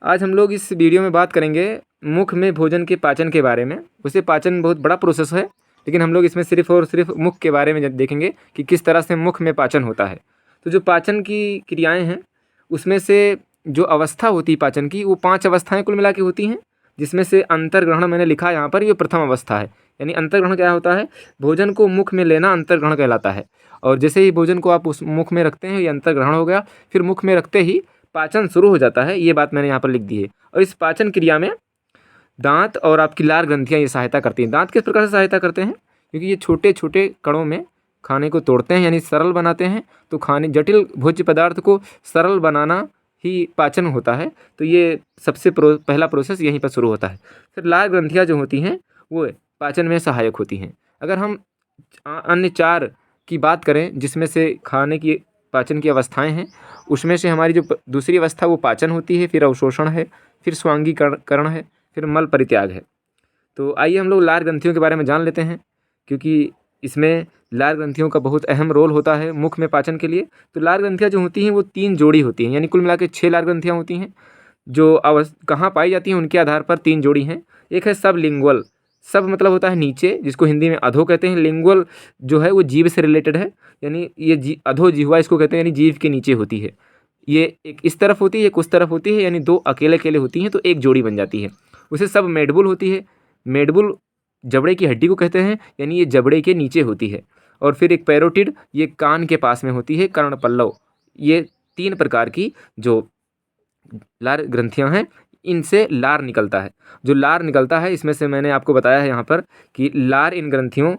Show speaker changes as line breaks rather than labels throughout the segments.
आज हम लोग इस वीडियो में बात करेंगे मुख में भोजन के पाचन के बारे में। वैसे पाचन बहुत बड़ा प्रोसेस है, लेकिन हम लोग इसमें सिर्फ और सिर्फ मुख के बारे में देखेंगे कि किस तरह से मुख में पाचन होता है। तो जो पाचन की क्रियाएं हैं उसमें से जो अवस्था होती है पाचन की, वो 5 अवस्थाएं कुल मिला के होती हैं, जिसमें से अंतर्ग्रहण मैंने लिखा है यहाँ पर, ये प्रथम अवस्था है। यानी अंतर्ग्रहण क्या होता है? भोजन को मुख में लेना अंतर्ग्रहण कहलाता है। और जैसे ही भोजन को आप उस मुख में रखते हैं, ये अंतर्ग्रहण हो गया। फिर मुख में रखते ही पाचन शुरू हो जाता है, ये बात मैंने यहाँ पर लिख दी है। और इस पाचन क्रिया में दांत और आपकी लार ग्रंथियाँ ये सहायता करती हैं। दांत किस प्रकार से सहायता करते हैं? क्योंकि ये छोटे छोटे कणों में खाने को तोड़ते हैं, यानी सरल बनाते हैं। तो खाने जटिल भोज्य पदार्थ को सरल बनाना ही पाचन होता है। तो ये सबसे पहला प्रोसेस यहीं पर शुरू होता है। फिर लार ग्रंथियाँ जो होती हैं वो पाचन में सहायक होती हैं। अगर हम अन्य 4 की बात करें, जिसमें से खाने की पाचन की अवस्थाएं हैं, उसमें से हमारी जो दूसरी अवस्था वो पाचन होती है, फिर अवशोषण है, फिर स्वांगीकरण है, फिर मल परित्याग है। तो आइए हम लोग लार ग्रंथियों के बारे में जान लेते हैं, क्योंकि इसमें लार ग्रंथियों का बहुत अहम रोल होता है मुख में पाचन के लिए। तो लार ग्रंथियाँ जो होती हैं वो 3 जोड़ी होती हैं, यानी कुल मिला के 6 लार ग्रंथियाँ होती हैं, जो कहाँ पाई जाती हैं उनके आधार पर 3 जोड़ी हैं। एक है सबलिंगुअल, सब मतलब होता है नीचे, जिसको हिंदी में अधो कहते हैं। लिंगुअल जो है वो जीभ से रिलेटेड है, यानी ये अधो जिह्वा इसको कहते हैं, यानी जीभ के नीचे होती है। ये एक इस तरफ होती है, एक उस तरफ होती है, यानी 2 अकेले अकेले होती हैं तो एक जोड़ी बन जाती है। उसे सब मेडबुल होती है। मेडबुल जबड़े की हड्डी को कहते हैं, यानी ये जबड़े के नीचे होती है। और फिर एक पैरोटिड, ये कान के पास में होती है, कर्णपल्लव। ये 3 प्रकार की जो लार ग्रंथियां हैं, इनसे लार निकलता है। जो लार निकलता है इसमें से मैंने आपको बताया है यहाँ पर कि लार इन ग्रंथियों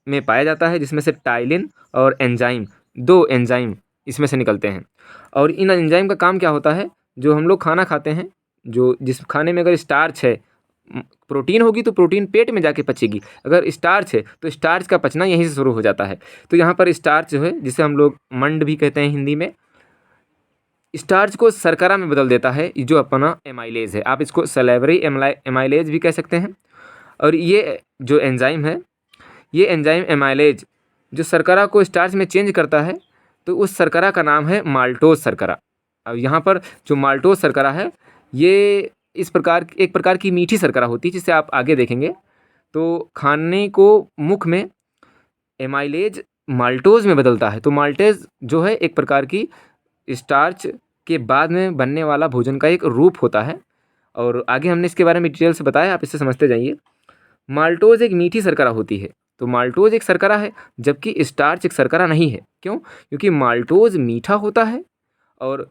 में पाया जाता है, जिसमें से टाइलिन और एंजाइम, 2 एंजाइम इसमें से निकलते हैं। और इन एंजाइम का काम क्या होता है? जो हम लोग खाना खाते हैं, जो जिस खाने में अगर स्टार्च है, प्रोटीन होगी तो प्रोटीन पेट में जाके पचेगी। अगर स्टार्च है तो स्टार्च का पचना यहीं से शुरू हो जाता है। तो यहाँ पर स्टार्च जो है, जिसे हम लोग मंड भी कहते हैं हिंदी में, स्टार्च को शर्करा में बदल देता है, जो अपना एमाइलेज है। आप इसको सलेवरी एमाइलेज भी कह सकते हैं। और ये जो एंजाइम है, ये एंजाइम एमाइलेज जो शर्करा को स्टार्च में चेंज करता है, तो उस शर्करा का नाम है माल्टोज शर्करा। अब यहाँ पर जो माल्टोज शर्करा है, ये एक प्रकार की मीठी शर्करा होती है, जिसे आप आगे देखेंगे। तो खाने को मुख में एमाइलेज माल्टोज में बदलता है। तो माल्टेज जो है एक प्रकार की स्टार्च के बाद में बनने वाला भोजन का एक रूप होता है। और आगे हमने इसके बारे में डिटेल से बताया, आप इससे समझते जाइए। माल्टोज एक मीठी शर्करा होती है। तो माल्टोज एक शर्करा है, जबकि स्टार्च एक शर्करा नहीं है। क्यों? क्योंकि माल्टोज मीठा होता है और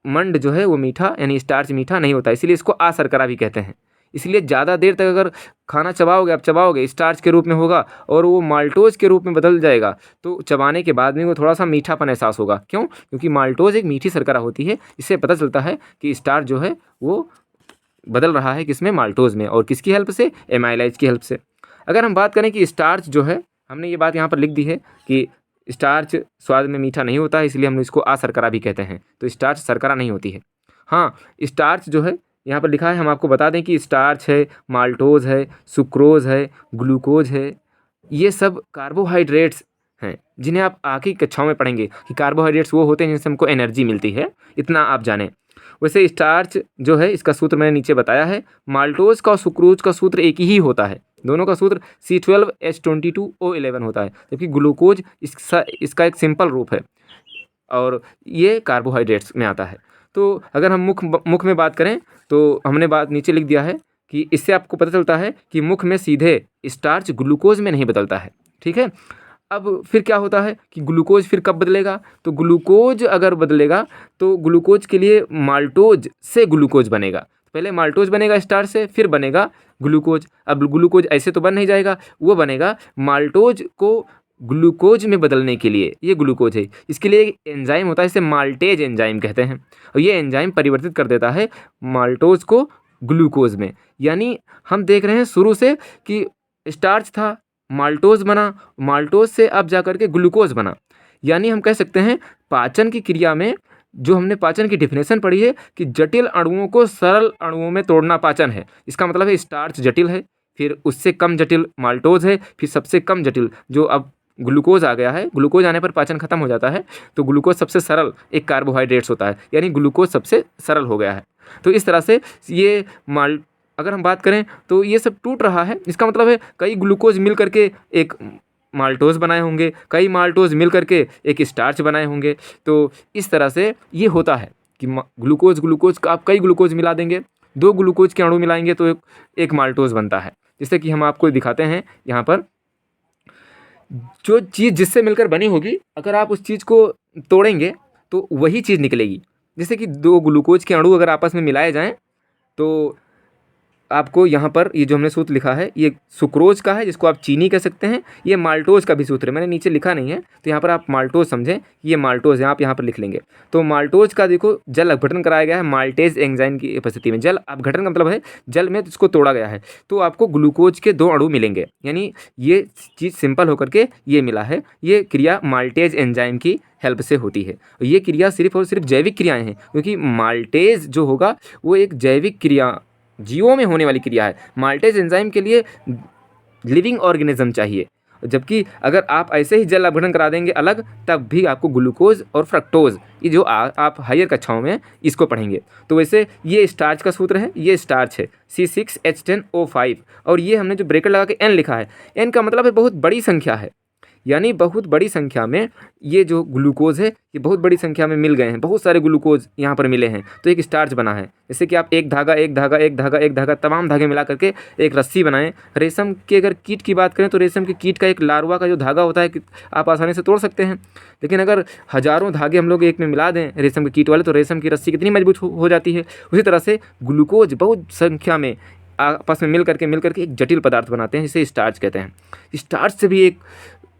मंड जो है वो मीठा, यानी स्टार्च मीठा नहीं होता, इसीलिए इसको अशर्करा भी कहते हैं। इसलिए ज़्यादा देर तक अगर खाना चबाओगे स्टार्च के रूप में होगा और वो माल्टोज के रूप में बदल जाएगा, तो चबाने के बाद में वो थोड़ा सा मीठापन एहसास होगा। क्यों? क्योंकि माल्टोज एक मीठी शर्करा होती है। इससे पता चलता है कि स्टार्च जो है वो बदल रहा है किसमें? माल्टोज में। और किसकी हेल्प से? एमाइलेज की हेल्प से। अगर हम बात करें कि स्टार्च जो है, हमने ये बात यहाँ पर लिख दी है कि स्टार्च स्वाद में मीठा नहीं होता है, इसलिए हम इसको अशर्करा भी कहते हैं। तो स्टार्च शर्करा नहीं होती है। हाँ, स्टार्च जो है यहाँ पर लिखा है, हम आपको बता दें कि स्टार्च है, माल्टोज है, सुक्रोज है, ग्लूकोज है, ये सब कार्बोहाइड्रेट्स हैं, जिन्हें आप आगे की कक्षाओं में पढ़ेंगे कि कार्बोहाइड्रेट्स वो होते हैं जिनसे हमको एनर्जी मिलती है। इतना आप जानें। वैसे स्टार्च जो है, इसका सूत्र मैंने नीचे बताया है। माल्टोज का और सुक्रोज का सूत्र एक ही होता है। दोनों का सूत्र C12H22O11 होता है, जबकि ग्लूकोज इसका एक सिंपल रूप है और ये कार्बोहाइड्रेट्स में आता है। तो अगर हम मुख में बात करें, तो हमने बात नीचे लिख दिया है कि इससे आपको पता चलता है कि मुख में सीधे स्टार्च ग्लूकोज में नहीं बदलता है। ठीक है। अब फिर क्या होता है कि ग्लूकोज फिर कब बदलेगा? तो ग्लूकोज अगर बदलेगा तो ग्लूकोज के लिए माल्टोज से ग्लूकोज बनेगा। पहले माल्टोज बनेगा स्टार्च से, फिर बनेगा ग्लूकोज। अब ग्लूकोज ऐसे तो बन नहीं जाएगा, वो बनेगा माल्टोज को ग्लूकोज में बदलने के लिए। ये ग्लूकोज है, इसके लिए एक एंजाइम होता है, इसे माल्टेज एंजाइम कहते हैं। और ये एंजाइम परिवर्तित कर देता है माल्टोज को ग्लूकोज में। यानी हम देख रहे हैं शुरू से कि स्टार्च था, माल्टोज बना, माल्टोज से अब जाकर के ग्लूकोज बना। यानी हम कह सकते हैं पाचन की क्रिया में, जो हमने पाचन की डेफिनेशन पढ़ी है कि जटिल अणुओं को सरल अणुओं में तोड़ना पाचन है। इसका मतलब है स्टार्च जटिल है, फिर उससे कम जटिल माल्टोज है, फिर सबसे कम जटिल जो अब ग्लूकोज आ गया है। ग्लूकोज आने पर पाचन खत्म हो जाता है, तो ग्लूकोज सबसे सरल एक कार्बोहाइड्रेट्स होता है, यानी ग्लूकोज सबसे सरल हो गया है। तो इस तरह से ये अगर हम बात करें तो ये सब टूट रहा है, इसका मतलब है कई ग्लूकोज मिल करके एक माल्टोज बनाए होंगे, कई माल्टोज मिल करके एक स्टार्च बनाए होंगे। तो इस तरह से ये होता है कि ग्लूकोज का आप कई ग्लूकोज मिला देंगे, 2 ग्लूकोज के अणु मिलाएंगे तो एक माल्टोज बनता है। जैसे कि हम आपको दिखाते हैं यहाँ पर, जो चीज़ जिससे मिलकर बनी होगी अगर आप उस चीज़ को तोड़ेंगे तो वही चीज़ निकलेगी। जैसे कि 2 ग्लूकोज के अणु अगर आपस में मिलाए जाएँ तो आपको यहाँ पर ये जो हमने सूत्र लिखा है ये सुक्रोज का है, जिसको आप चीनी कह सकते हैं। ये माल्टोज का भी सूत्र है, मैंने नीचे लिखा नहीं है, तो यहाँ पर आप माल्टोज समझें, ये माल्टोज है, आप यहाँ पर लिख लेंगे। तो माल्टोज का देखो जल अपघटन कराया गया है माल्टेज एंजाइम की उपस्थिति में। जल अपघटन का मतलब है जल में इसको तोड़ा गया है, तो आपको ग्लूकोज के 2 अणु मिलेंगे, यानी ये चीज़ सिंपल होकर के ये मिला है। ये क्रिया माल्टेज एंजाइम की हेल्प से होती है। ये क्रिया सिर्फ और सिर्फ जैविक क्रियाएँ हैं, क्योंकि माल्टेज जो होगा वो एक जैविक क्रिया, जीवों में होने वाली क्रिया है। माल्टेज एंजाइम के लिए लिविंग ऑर्गेनिज्म चाहिए, जबकि अगर आप ऐसे ही जल अपघटन करा देंगे अलग, तब भी आपको ग्लूकोज और फ्रक्टोज, ये जो आप हायर कक्षाओं में इसको पढ़ेंगे। तो वैसे ये स्टार्च का सूत्र है, ये स्टार्च है C6H10O5, और ये हमने जो ब्रेकेट लगा के N लिखा है, N का मतलब है बहुत बड़ी संख्या है, यानी बहुत बड़ी संख्या में ये जो ग्लूकोज है ये बहुत बड़ी संख्या में मिल गए हैं, बहुत सारे ग्लूकोज यहाँ पर मिले हैं, तो एक स्टार्च बना है। जैसे कि आप एक धागा एक धागा एक धागा एक धागा तमाम धागे मिला करके एक रस्सी बनाएं। रेशम के अगर कीट की बात करें तो रेशम के कीट का एक लार्वा का जो धागा होता है आप आसानी से तोड़ सकते हैं, लेकिन अगर हज़ारों धागे हम लोग एक में मिला दें रेशम के कीट वाले, तो रेशम की रस्सी कितनी मजबूत हो जाती है। उसी तरह से ग्लूकोज बहुत संख्या में आपस में मिल करके एक जटिल पदार्थ बनाते हैं, जिसे स्टार्च कहते हैं। स्टार्च से भी एक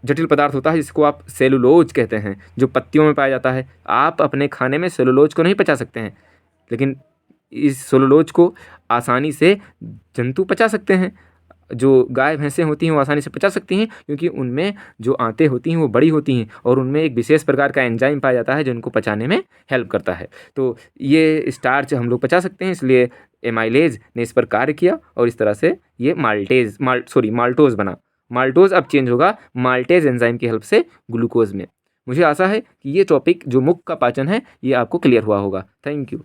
जटिल पदार्थ होता है जिसको आप सेलुलोज कहते हैं, जो पत्तियों में पाया जाता है। आप अपने खाने में सेलुलोज को नहीं पचा सकते हैं, लेकिन इस सेलुलोज को आसानी से जंतु पचा सकते हैं। जो गाय भैंसें होती हैं वो आसानी से पचा सकती हैं, क्योंकि उनमें जो आंतें होती हैं वो बड़ी होती हैं और उनमें एक विशेष प्रकार का एंजाइम पाया जाता है जो उनको पचाने में हेल्प करता है। तो ये स्टार्च हम लोग पचा सकते हैं, इसलिए एमाइलेज ने इस पर कार्य किया और इस तरह से ये माल्टोज बना। माल्टोज अब चेंज होगा माल्टेज एंजाइम की हेल्प से ग्लूकोज में। मुझे आशा है कि ये टॉपिक जो मुख का पाचन है ये आपको क्लियर हुआ होगा। Thank you.